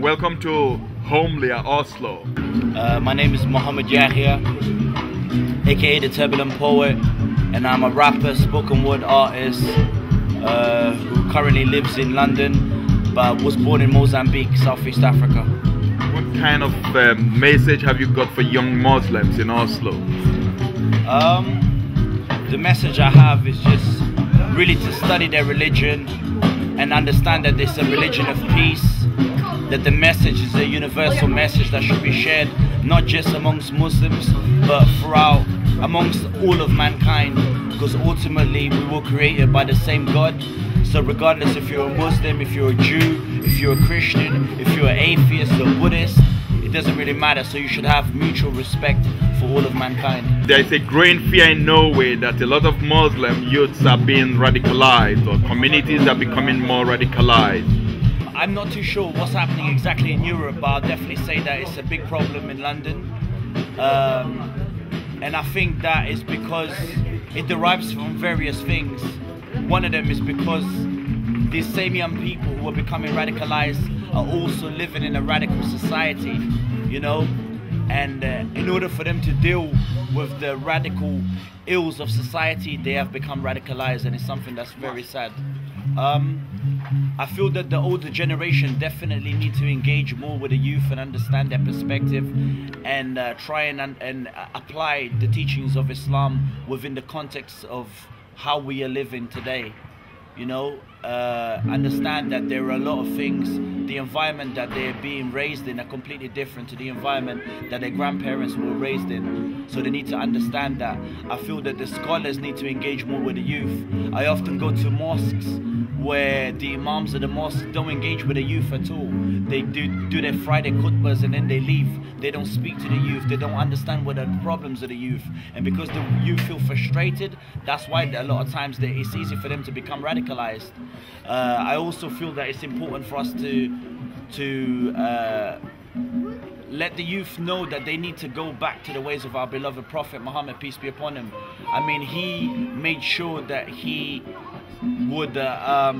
welcome to Holmlia, Oslo. My name is Mohammed Yahya, aka the Turbulent Poet, and I'm a rapper, spoken word artist who currently lives in London but was born in Mozambique, Southeast Africa. What kind of message have you got for young Muslims in Oslo? The message I have is just really to study their religion and understand that it's a religion of peace, that the message is a universal message that should be shared not just amongst Muslims but throughout amongst all of mankind, because ultimately we were created by the same God. So regardless if you're a Muslim, if you're a Jew, if you're a Christian, if you're an atheist or Buddhist, it doesn't really matter. So you should have mutual respect for all of mankind. There is a growing fear in Norway that a lot of Muslim youths are being radicalized, or communities are becoming more radicalized. I'm not too sure what's happening exactly in Europe, but I'll definitely say that it's a big problem in London. And I think that is because it derives from various things. One of them is because these same young people who are becoming radicalized are also living in a radical society, you know? And in order for them to deal with the radical ills of society, they have become radicalized, and it's something that's very sad. I feel that the older generation definitely need to engage more with the youth and understand their perspective, and try and apply the teachings of Islam within the context of how we are living today. You know, understand that there are a lot of things, the environment that they're being raised in are completely different to the environment that their grandparents were raised in. So they need to understand that. I feel that the scholars need to engage more with the youth. I often go to mosques where the imams of the mosque don't engage with the youth at all. They do their Friday khutbahs and then they leave. They don't speak to the youth. They don't understand what are the problems of the youth. And because the youth feel frustrated, that's why a lot of times it's easy for them to become radicalized. I also feel that it's important for us to let the youth know that they need to go back to the ways of our beloved Prophet Muhammad, peace be upon him. I mean, he made sure that he would, how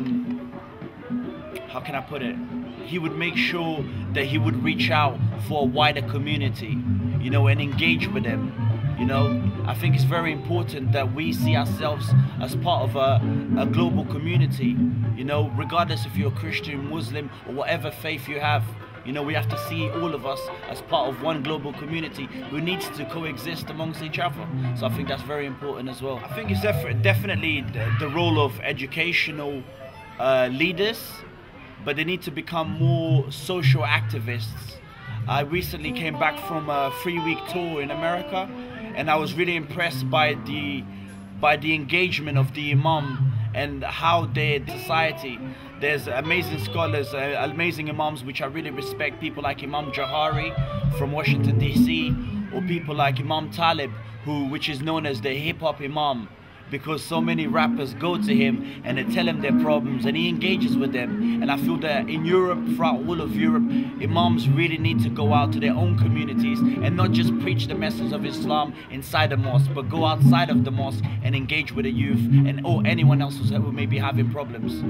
can I put it? He would make sure that he would reach out for a wider community, you know, and engage with them. You know, I think it's very important that we see ourselves as part of a global community, you know, regardless if you're Christian, Muslim, or whatever faith you have. You know, we have to see all of us as part of one global community who needs to coexist amongst each other. So I think that's very important as well. I think it's definitely the role of educational leaders, but they need to become more social activists. I recently came back from a 3-week tour in America, and I was really impressed by the engagement of the imam and how their society. There's amazing scholars, amazing imams which I really respect, people like Imam Jahari from Washington DC, or people like Imam Talib, which is known as the hip-hop imam, because so many rappers go to him and they tell him their problems and he engages with them. And I feel that in Europe, throughout all of Europe, imams really need to go out to their own communities and not just preach the message of Islam inside the mosque, but go outside of the mosque and engage with the youth and or anyone else who may be having problems.